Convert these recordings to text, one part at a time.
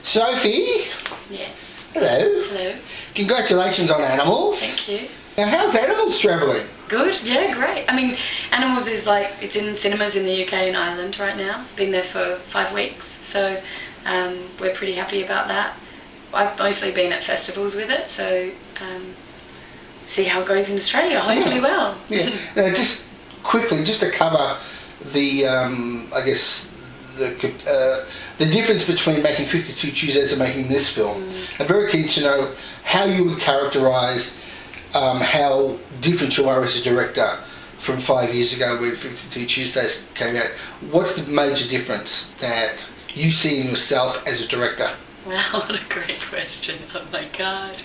Sophie, Yes. hello. Hello. Congratulations on Animals. Thank you. Now, how's Animals travelling? Good. Yeah, great. I mean, Animals is it's in cinemas in the UK and Ireland right now. It's been there for 5 weeks, so we're pretty happy about that. I've mostly been at festivals with it, so see how it goes in Australia. Hopefully well. Yeah. Now, just quickly, just to cover the, I guess, the difference between making 52 Tuesdays and making this film. I'm very keen to know how you would characterise how different you are as a director from 5 years ago when 52 Tuesdays came out. What's the major difference that you see in yourself as a director? Wow, what a great question. Oh my God.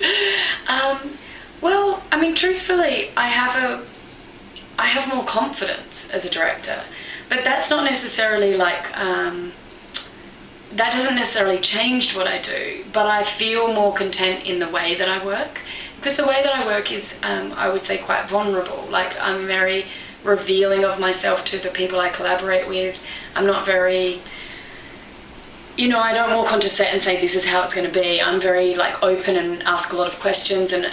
Well, I mean, truthfully, I have more confidence as a director, but that's not necessarily that doesn't necessarily change what I do, but I feel more content in the way that I work, because the way that I work is, I would say, quite vulnerable. Like, I'm very revealing of myself to the people I collaborate with. I'm not very, I don't walk onto set and say this is how it's going to be. I'm very open and ask a lot of questions and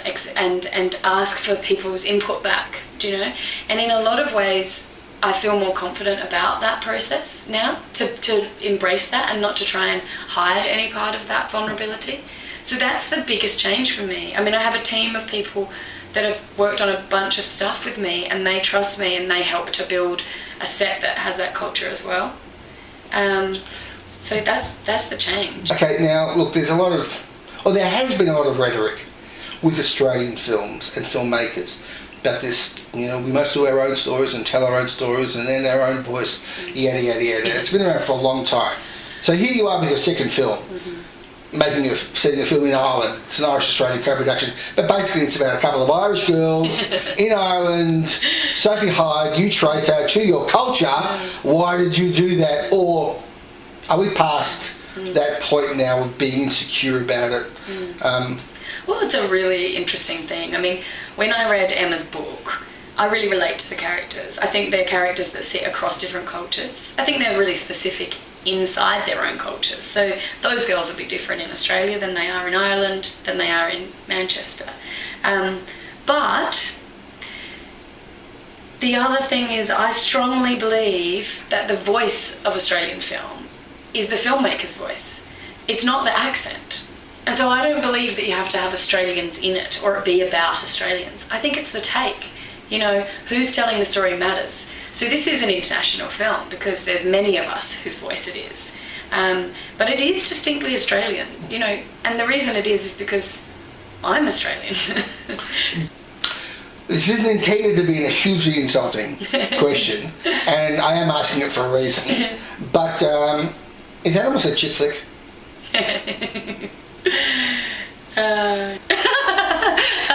ask for people's input back. Do you know? And in a lot of ways, I feel more confident about that process now, to embrace that and not to try and hide any part of that vulnerability. So that's the biggest change for me. I mean, I have a team of people that have worked on a bunch of stuff with me, and they trust me and they help to build a set that has that culture as well. So that's the change. Okay, now look, there has been a lot of rhetoric with Australian films and filmmakers about this, we must do our own stories and tell our own stories and in our own voice, yada, yada, yada. It's been around for a long time. So here you are with your second film, setting a film in Ireland. It's an Irish-Australian co-production, but basically it's about a couple of Irish girls in Ireland. Sophie Hyde, you traitor to your culture. Why did you do that? Or are we past that point now of being insecure about it? Well, it's a really interesting thing. I mean, when I read Emma's book, I really relate to the characters. I think they're characters that sit across different cultures. I think they're really specific inside their own cultures. So those girls will be different in Australia than they are in Ireland, than they are in Manchester. But the other thing is, I strongly believe that the voice of Australian film is the filmmaker's voice. It's not the accent. And so I don't believe that you have to have Australians in it or it be about Australians. I think it's the take. Who's telling the story matters. So this is an international film because there's many of us whose voice it is. But it is distinctly Australian, and the reason it is because I'm Australian. This isn't intended to be a hugely insulting question, and I am asking it for a reason. But is Animals a chick flick? How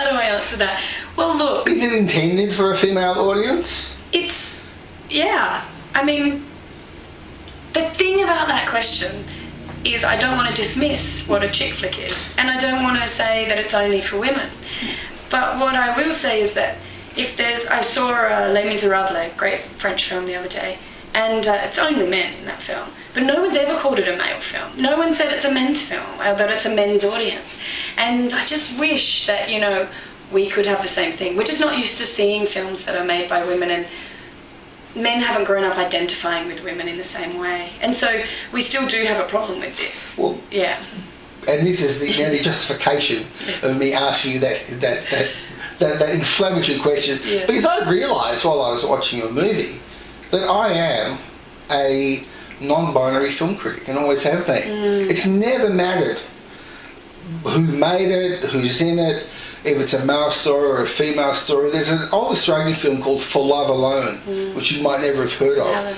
do I answer that? Well, look. Is it intended for a female audience? I mean, the thing about that question is I don't want to dismiss what a chick flick is, and I don't want to say that it's only for women. But what I will say is that I saw Les Miserables, a great French film the other day, and it's only men in that film. But no one's ever called it a male film. No one said it's a men's film, that it's a men's audience. And I just wish that, we could have the same thing. We're just not used to seeing films that are made by women, and men haven't grown up identifying with women in the same way. And so we still do have a problem with this. Well, yeah. And this is the only justification of me asking you that inflammatory question. Yeah. Because I realised while I was watching your movie that I am a non-binary film critic and always have been. It's never mattered who made it, who's in it, if it's a male story or a female story. There's an old Australian film called For Love Alone, which you might never have heard of.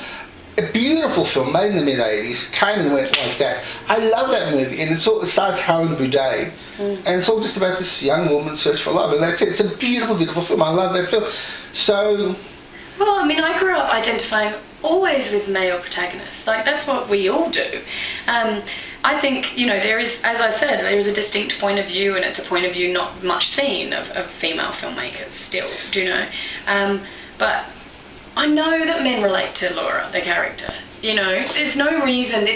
A beautiful film made in the mid-80s, came and went like that. I love that movie, and it stars Helen Boudet, and it's all just about this young woman's search for love, and that's it. It's a beautiful, beautiful film. I love that film. So... Well, I mean, I grew up identifying always with male protagonists. That's what we all do. I think, there is, as I said, there is a distinct point of view, and it's a point of view not much seen of female filmmakers still, do you know? But I know that men relate to Laura, the character. You know, there's no reason.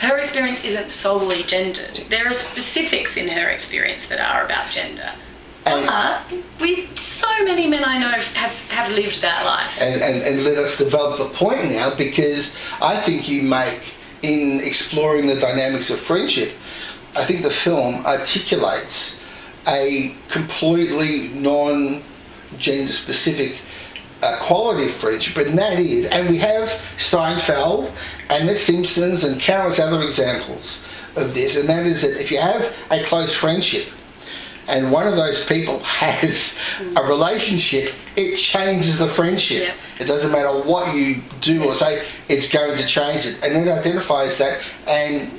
Her experience isn't solely gendered. There are specifics in her experience that are about gender. But so many men I know have lived that life. And let us develop the point now, because I think you make, in exploring the dynamics of friendship, I think the film articulates a completely non-gender specific quality of friendship, and that is, and we have Seinfeld and The Simpsons and countless other examples of this, and that is that if you have a close friendship and one of those people has a relationship, it changes the friendship. Yep. It doesn't matter what you do or say, it's going to change it. And it identifies that and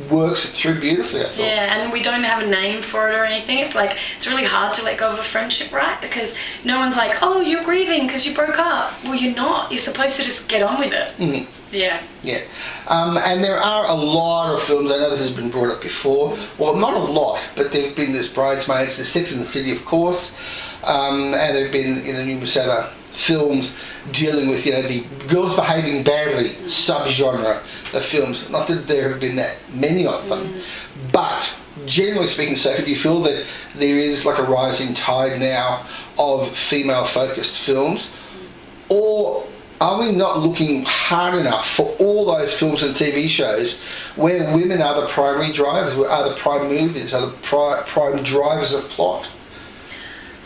works it through beautifully, I thought. Yeah, and we don't have a name for it or anything. It's like, it's really hard to let go of a friendship, right? Because no one's like, oh, you're grieving because you broke up. Well, you're not. You're supposed to just get on with it. Mm-hmm. Yeah. Yeah. And there are a lot of films, I know this has been brought up before, well, not a lot, but there have been this Bridesmaids, there's Sex and the City, of course, and there have been numerous other films dealing with, the girls behaving badly subgenre of films. Not that there have been that many of them, but generally speaking, Sophie, do you feel that there is like a rising tide now of female-focused films, or are we not looking hard enough for all those films and TV shows where women are the primary drivers, are the prime movers, are the prime drivers of plot?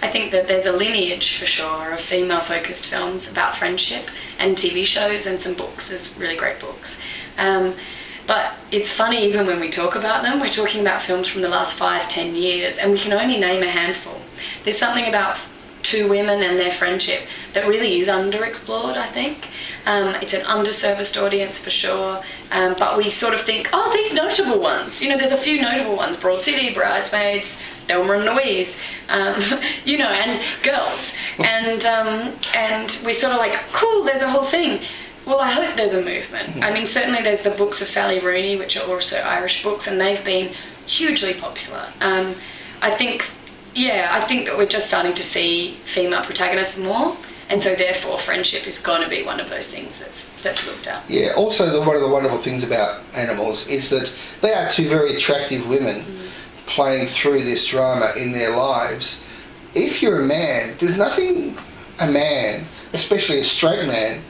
I think that there's a lineage, for sure, of female-focused films about friendship, and TV shows and some books. There's really great books. But it's funny, even when we talk about them, we're talking about films from the last 5-10 years, and we can only name a handful. There's something about two women and their friendship that really is underexplored, I think. It's an underserviced audience, for sure. But we sort of think, oh, these notable ones. There's a few notable ones. Broad City, Bridesmaids, Thelma and Louise, and Girls. And we're sort of like, cool, there's a whole thing. Well, I hope there's a movement. I mean, certainly there's the books of Sally Rooney, which are also Irish books, and they've been hugely popular. I think that we're just starting to see female protagonists more, and so therefore friendship is going to be one of those things that's looked at. Yeah, also one of the wonderful things about Animals is that they are two very attractive women playing through this drama in their lives. If you're a man, there's nothing a man, especially a straight man,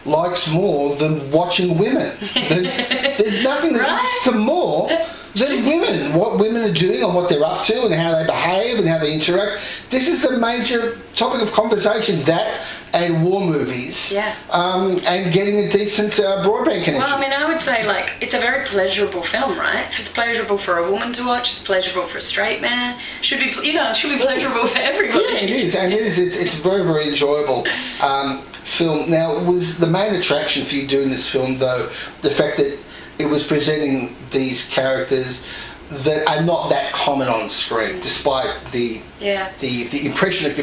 likes more than watching women. There's nothing that interests them more than women, what women are doing and what they're up to and how they behave and how they interact. This is a major topic of conversation, that and war movies. Yeah. And getting a decent broadband connection. Well, I mean, I would say, it's a very pleasurable film, right? If it's pleasurable for a woman to watch, it's pleasurable for a straight man. It should be pleasurable for everybody. Yeah, it is, and it's a very, very enjoyable film. Now, was the main attraction for you doing this film, though, the fact that it was presenting these characters that are not that common on screen, despite the impression that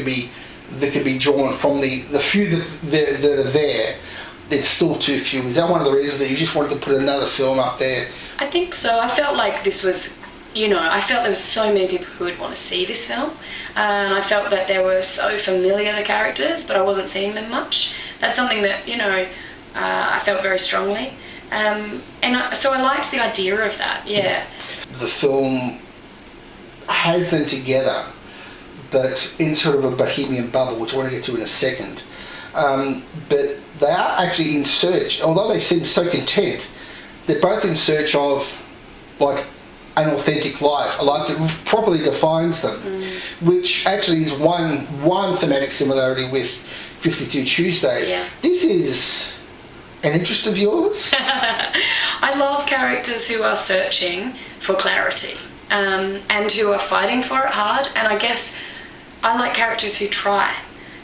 could be drawn from the few that are there? It's still too few. Is that one of the reasons that you just wanted to put another film up there? I think so. I felt like this was, I felt there was so many people who would want to see this film. And I felt that they were so familiar, the characters, but I wasn't seeing them much. That's something that, I felt very strongly. So I liked the idea of that, yeah. The film has them together, but in sort of a bohemian bubble, which I want to get to in a second. But they are actually in search, although they seem so content, they're both in search of, an authentic life, a life that properly defines them, which actually is one thematic similarity with 52 Tuesdays. Yeah. This is an interest of yours? I love characters who are searching for clarity and who are fighting for it hard, and I guess I like characters who try.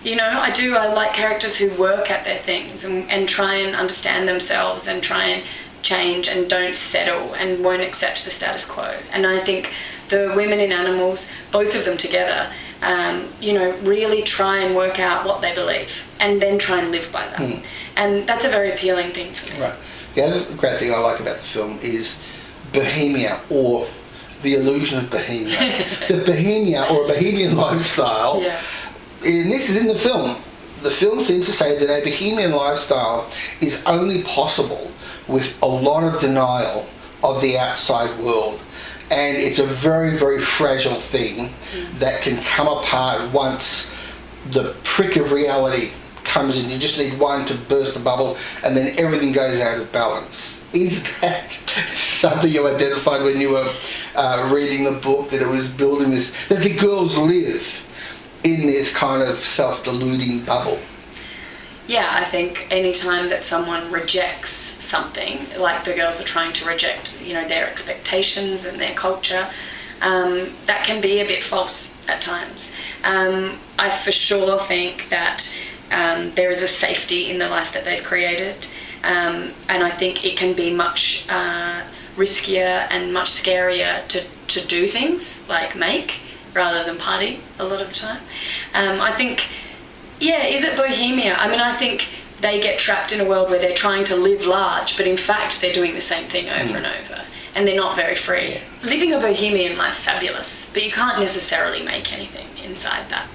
I do. I like characters who work at their things and try and understand themselves and try and change and don't settle and won't accept the status quo. And I think the women in Animals, both of them together, really try and work out what they believe and then try and live by that. And that's a very appealing thing for me. Right. The other great thing I like about the film is Bohemia, or the illusion of Bohemia. The Bohemia, or a Bohemian lifestyle. Yeah. And this is in the film. The film seems to say that a Bohemian lifestyle is only possible with a lot of denial of the outside world. And it's a very, very fragile thing that can come apart once the prick of reality comes in. You just need one to burst the bubble, and then everything goes out of balance. Is that something you identified when you were reading the book, that it was building this, that the girls live in this kind of self-deluding bubble? Yeah, I think any time that someone rejects something, like the girls are trying to reject, their expectations and their culture, that can be a bit false at times. I for sure think that there is a safety in the life that they've created, and I think it can be much riskier and much scarier to do things like make rather than party a lot of the time. I think, is it bohemia? I mean, I think they get trapped in a world where they're trying to live large, but in fact they're doing the same thing over and over, and they're not very free. Yeah. Living a bohemian life, fabulous, but you can't necessarily make anything inside that.